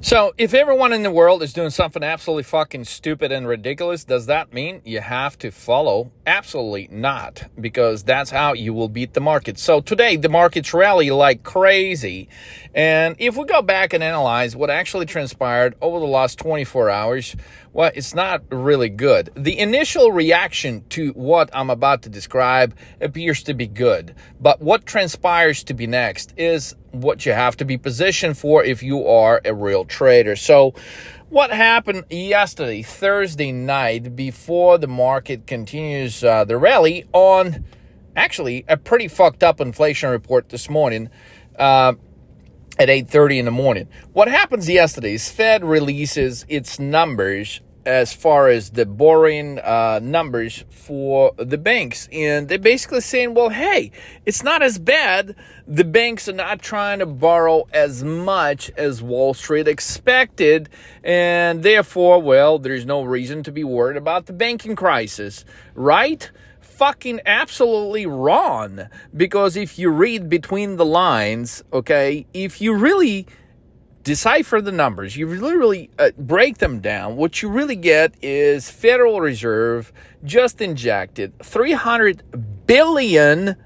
So, if everyone in the world is doing something absolutely fucking stupid and ridiculous, does that mean you have to follow? Absolutely not, because that's how you will beat the market. So, today, the markets rally like crazy. And if we go back and analyze what actually transpired over the last 24 hours, well, it's not really good. The initial reaction to what I'm about to describe appears to be good. But what transpires to be next is what you have to be positioned for if you are a real trader. So what happened yesterday, Thursday night, before the market continues the rally on actually a pretty fucked up inflation report this morning at 8:30 in the morning. What happens yesterday is Fed releases its numbers as far as the borrowing numbers for the banks. And they're basically saying, well, hey, it's not as bad. The banks are not trying to borrow as much as Wall Street expected. And therefore, well, there's no reason to be worried about the banking crisis, right? Fucking absolutely wrong. Because if you read between the lines, okay, if you really decipher the numbers, you really break them down, what you really get is Federal Reserve just injected $300 billion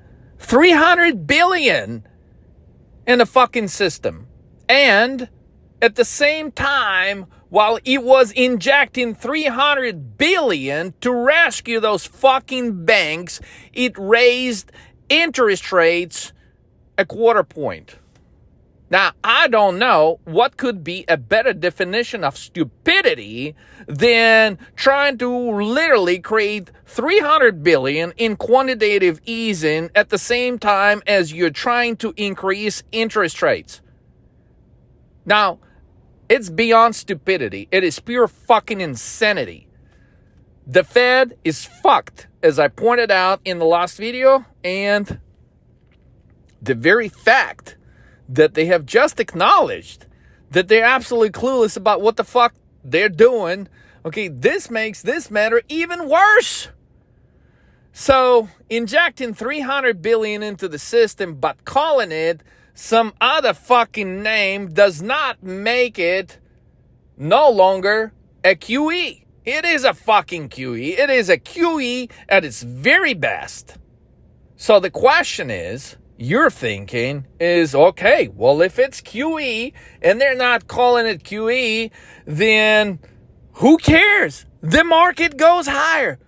in the fucking system. And at the same time, while it was injecting $300 billion to rescue those fucking banks, it raised interest rates a quarter point. Now, I don't know what could be a better definition of stupidity than trying to literally create $300 billion in quantitative easing at the same time as you're trying to increase interest rates. Now, it's beyond stupidity. It is pure fucking insanity. The Fed is fucked, as I pointed out in the last video, and the very fact that they have just acknowledged that they're absolutely clueless about what the fuck they're doing, okay, this makes this matter even worse. So, injecting $300 billion into the system but calling it some other fucking name does not make it no longer a QE. It is a fucking QE. It is a QE at its very best. So the question is, you're thinking is, okay, well, if it's QE and they're not calling it QE, then who cares? The market goes higher.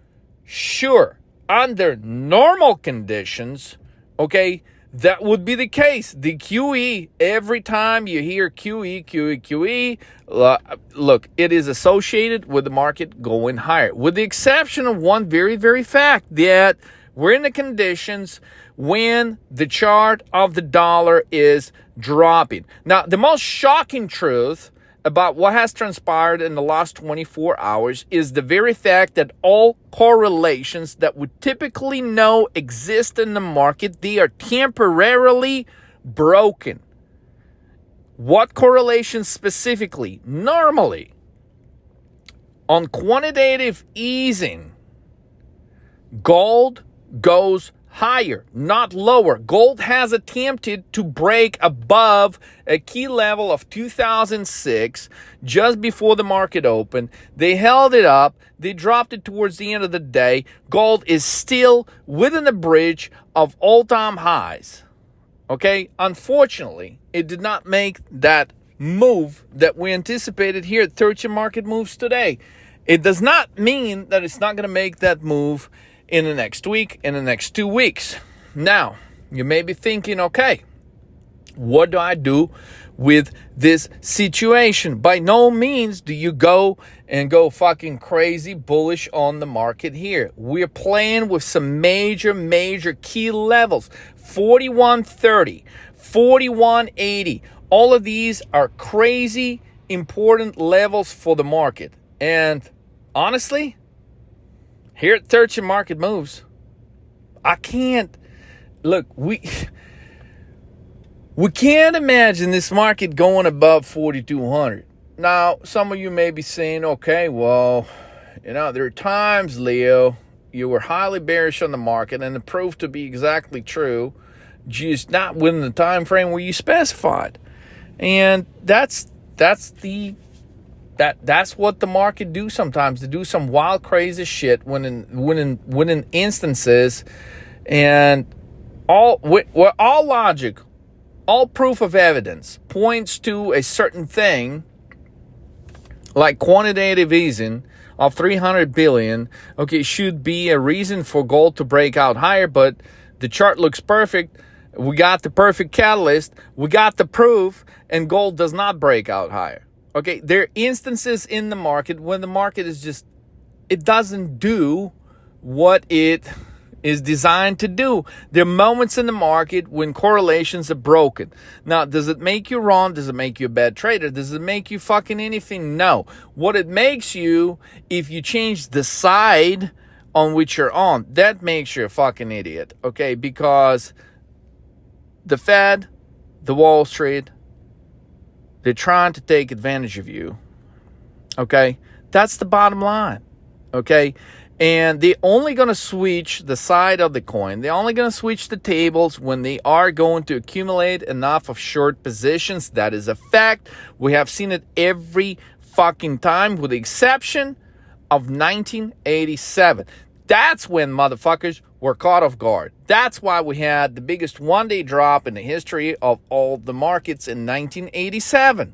Sure, under normal conditions, okay, that would be the case. The QE, every time you hear QE, look, it is associated with the market going higher, with the exception of one very, very fact, that we're in the conditions when the chart of the dollar is dropping. Now, the most shocking truth about what has transpired in the last 24 hours is the very fact that all correlations that we typically know exist in the market, they are temporarily broken. What correlations specifically? Normally, on quantitative easing, gold goes higher, not lower. Gold has attempted to break above a key level of 2006 just before the market opened. They held it up. They dropped it towards the end of the day. Gold is still within the bridge of all-time highs. Okay? Unfortunately, it did not make that move that we anticipated here at 13 Market Moves today. It does not mean that it's not going to make that move in the next week, in the next 2 weeks. Now, you may be thinking, okay, what do I do with this situation? By no means do you go fucking crazy bullish on the market here. We're playing with some major key levels. 4130, 4180. All of these are crazy important levels for the market. And honestly, here at 13 Market Moves, I can't, look, we can't imagine this market going above 4,200. Now, some of you may be saying, okay, well, there are times, Leo, you were highly bearish on the market, and it proved to be exactly true, just not within the time frame where you specified. And that's that's what the market do sometimes. They do some wild, crazy shit when in instances, and all logic, all proof of evidence points to a certain thing, like quantitative easing of 300 billion, okay, should be a reason for gold to break out higher, but the chart looks perfect. We got the perfect catalyst. We got the proof, and gold does not break out higher. Okay, there are instances in the market when the market is just, it doesn't do what it is designed to do. There are moments in the market when correlations are broken. Now, does it make you wrong? Does it make you a bad trader? Does it make you fucking anything? No. What it makes you, if you change the side on which you're on, that makes you a fucking idiot. Okay, because the Fed, the Wall Street, they're trying to take advantage of you. Okay? That's the bottom line. Okay? And they're only going to switch the side of the coin. They're only going to switch the tables when they are going to accumulate enough of short positions. That is a fact. We have seen it every fucking time, with the exception of 1987. That's when motherfuckers were caught off guard. That's why we had the biggest one-day drop in the history of all the markets in 1987.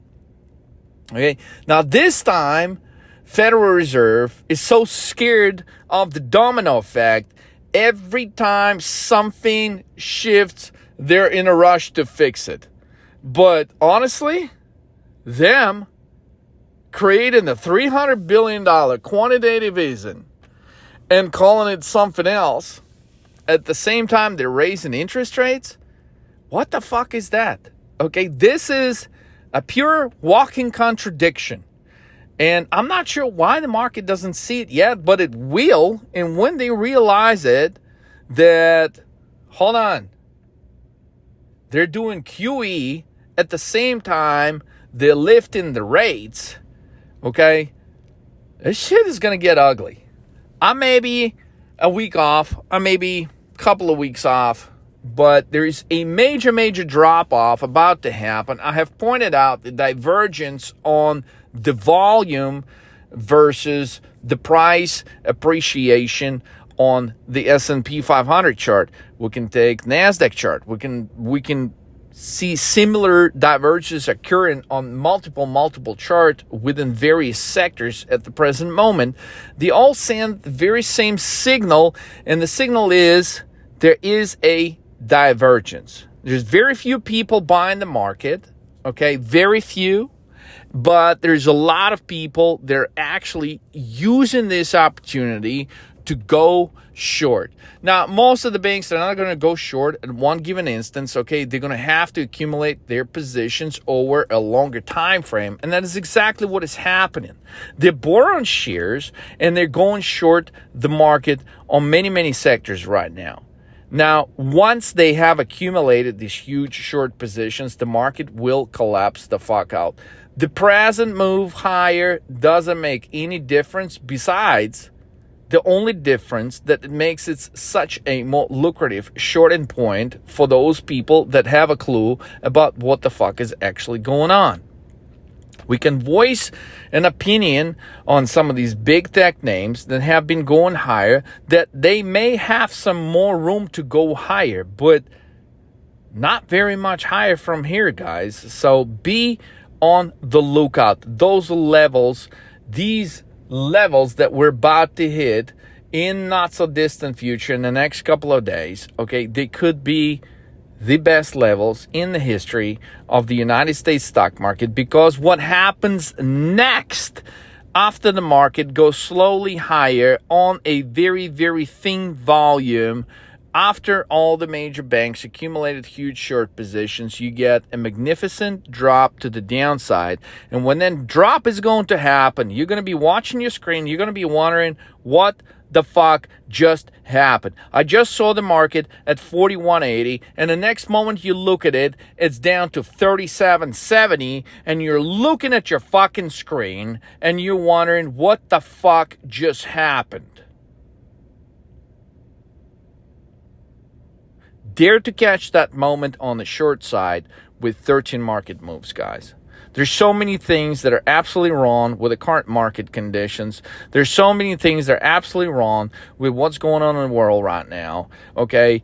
Okay, now this time, Federal Reserve is so scared of the domino effect. Every time something shifts, they're in a rush to fix it. But honestly, them creating the $300 billion quantitative easing and calling it something else, at the same time they're raising interest rates, what the fuck is that? Okay, this is a pure walking contradiction. And I'm not sure why the market doesn't see it yet, but it will. And when they realize it, that, hold on, they're doing QE at the same time they're lifting the rates, okay, this shit is going to get ugly. I may be a week off, I may be a couple of weeks off, but there is a major drop-off about to happen. I have pointed out the divergence on the volume versus the price appreciation on the S&P 500 chart. We can take NASDAQ chart. We can see similar divergences occurring on multiple charts within various sectors at the present moment. They all send the very same signal, and the signal is there is a divergence. There's very few people buying the market, okay? Very few. But there's a lot of people that are actually using this opportunity to go short. Now, most of the banks are not going to go short at one given instance, okay? They're going to have to accumulate their positions over a longer time frame, and that is exactly what is happening. They're borrowing shares, and they're going short the market on many sectors right now. Now, once they have accumulated these huge short positions, the market will collapse the fuck out. The present move higher doesn't make any difference, besides the only difference that it makes it such a more lucrative shorting point for those people that have a clue about what the fuck is actually going on. We can voice an opinion on some of these big tech names that have been going higher, that they may have some more room to go higher, but not very much higher from here, guys. So be on the lookout. Those levels, these levels that we're about to hit in not so distant future, in the next couple of days, okay, they could be the best levels in the history of the United States stock market, because what happens next after the market goes slowly higher on a very thin volume, after all the major banks accumulated huge short positions, you get a magnificent drop to the downside. And when that drop is going to happen, you're going to be watching your screen, you're going to be wondering what the fuck just happened. I just saw the market at 41.80, and the next moment you look at it, it's down to 37.70, and you're looking at your fucking screen and you're wondering what the fuck just happened. Dare to catch that moment on the short side with 13 market moves, guys. There's so many things that are absolutely wrong with the current market conditions. There's so many things that are absolutely wrong with what's going on in the world right now, okay?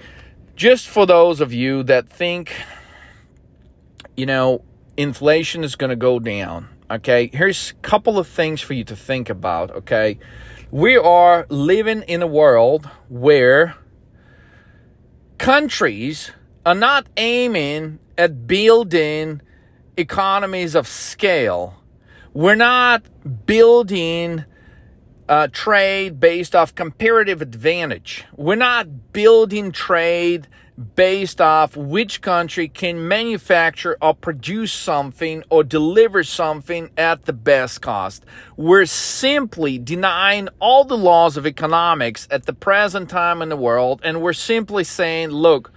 Just for those of you that think, inflation is going to go down, okay? Here's a couple of things for you to think about, okay? We are living in a world where countries are not aiming at building economies of scale. We're not building trade based off comparative advantage. We're not building trade based off which country can manufacture or produce something or deliver something at the best cost. We're simply denying all the laws of economics at the present time in the world, and we're simply saying, look,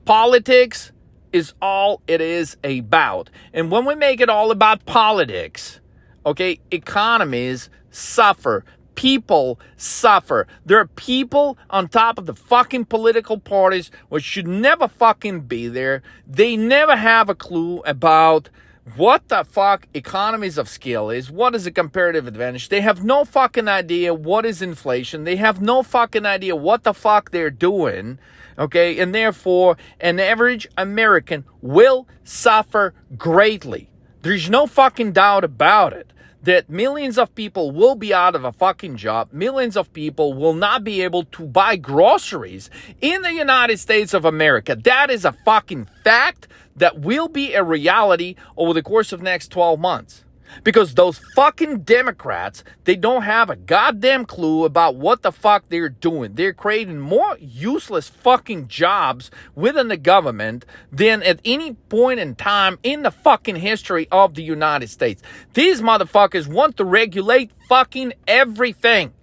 politics is all it is about. And when we make it all about politics, okay, economies suffer. People suffer. There are people on top of the fucking political parties which should never fucking be there. They never have a clue about what the fuck economies of scale is. What is a comparative advantage? They have no fucking idea what is inflation. They have no fucking idea what the fuck they're doing. Okay, and therefore, an average American will suffer greatly. There's no fucking doubt about it. That millions of people will be out of a fucking job. Millions of people will not be able to buy groceries in the United States of America. That is a fucking fact that will be a reality over the course of the next 12 months. Because those fucking Democrats, they don't have a goddamn clue about what the fuck they're doing. They're creating more useless fucking jobs within the government than at any point in time in the fucking history of the United States. These motherfuckers want to regulate fucking everything.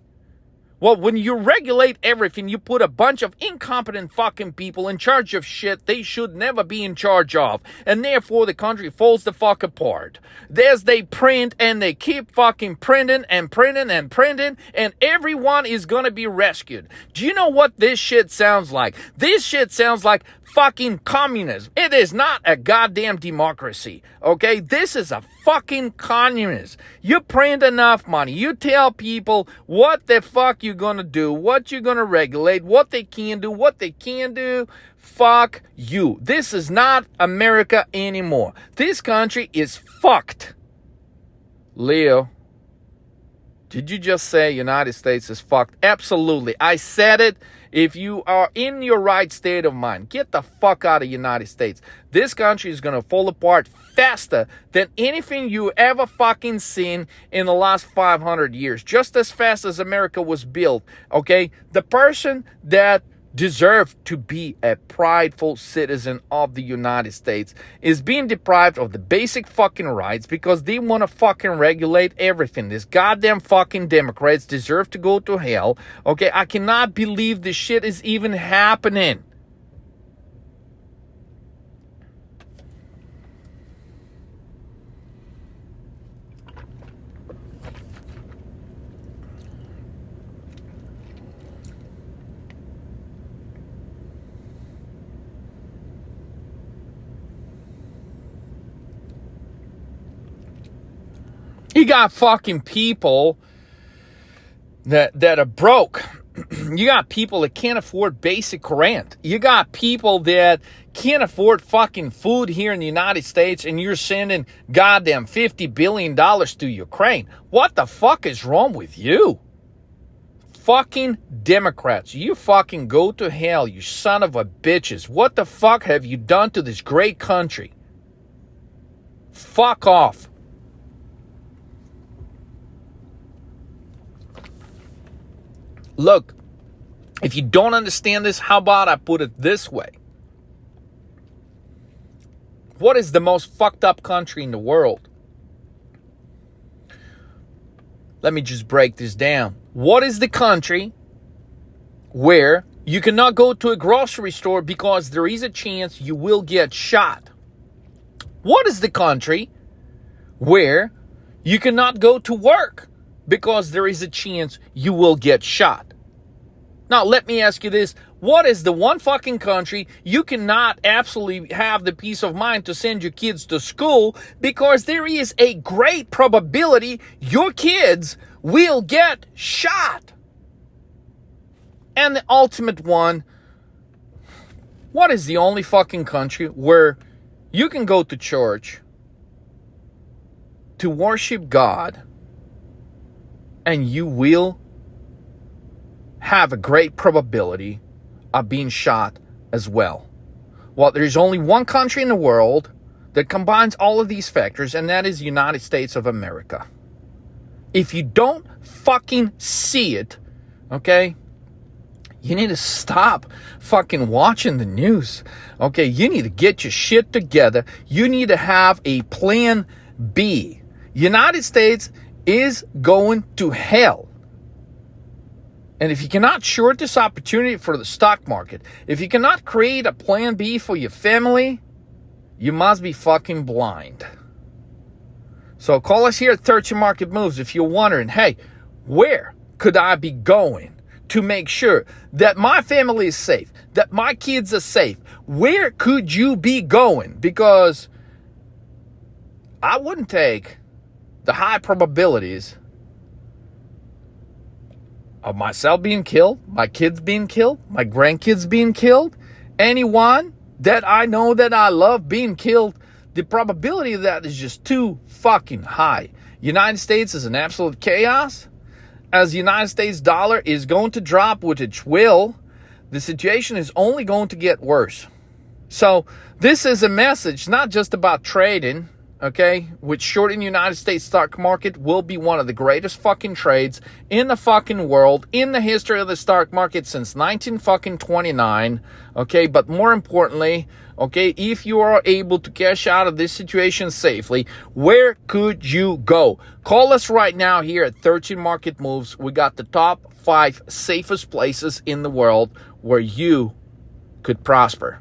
Well, when you regulate everything, you put a bunch of incompetent fucking people in charge of shit they should never be in charge of. And therefore, the country falls the fuck apart. As they print and they keep fucking printing and printing and printing, and everyone is gonna be rescued. Do you know what this shit sounds like? This shit sounds like fucking communism. It is not a goddamn democracy, okay? This is a fucking communism. You print enough money. You tell people what the fuck you're gonna do, what you're gonna regulate, what they can do, what they can't do. Fuck you. This is not America anymore. This country is fucked. Leo, did you just say United States is fucked? Absolutely. I said it. If you are in your right state of mind, get the fuck out of the United States. This country is going to fall apart faster than anything you ever fucking seen in the last 500 years. Just as fast as America was built, okay? The person that deserve to be a prideful citizen of the United States is being deprived of the basic fucking rights because they want to fucking regulate everything. These goddamn fucking Democrats deserve to go to hell. Okay, I cannot believe this shit is even happening. You got fucking people that are broke. You got people that can't afford basic rent. You got people that can't afford fucking food here in the United States, and you're sending goddamn $50 billion to Ukraine. What the fuck is wrong with you? Fucking Democrats, you fucking go to hell, you son of a bitches. What the fuck have you done to this great country? Fuck off. Look, if you don't understand this, how about I put it this way? What is the most fucked up country in the world? Let me just break this down. What is the country where you cannot go to a grocery store because there is a chance you will get shot? What is the country where you cannot go to work because there is a chance you will get shot? Now, let me ask you this. What is the one fucking country you cannot absolutely have the peace of mind to send your kids to school because there is a great probability your kids will get shot? And the ultimate one, what is the only fucking country where you can go to church to worship God and you will have a great probability of being shot as well? Well, there's only one country in the world that combines all of these factors, and that is the United States of America. If you don't fucking see it, okay, you need to stop fucking watching the news. Okay, you need to get your shit together. You need to have a plan B. United States is going to hell. And if you cannot short this opportunity for the stock market, if you cannot create a plan B for your family, you must be fucking blind. So call us here at 13 Market Moves if you're wondering, hey, where could I be going to make sure that my family is safe, that my kids are safe? Where could you be going? Because I wouldn't take the high probabilities of myself being killed, my kids being killed, my grandkids being killed, anyone that I know that I love being killed. The probability of that is just too fucking high. United States is an absolute chaos. As the United States dollar is going to drop, which it will, the situation is only going to get worse. So this is a message not just about trading, okay, which shorting the United States stock market will be one of the greatest fucking trades in the fucking world, in the history of the stock market since 1929, okay, but more importantly, okay, if you are able to cash out of this situation safely, where could you go? Call us right now here at 13 Market Moves. We got the top 5 safest places in the world where you could prosper.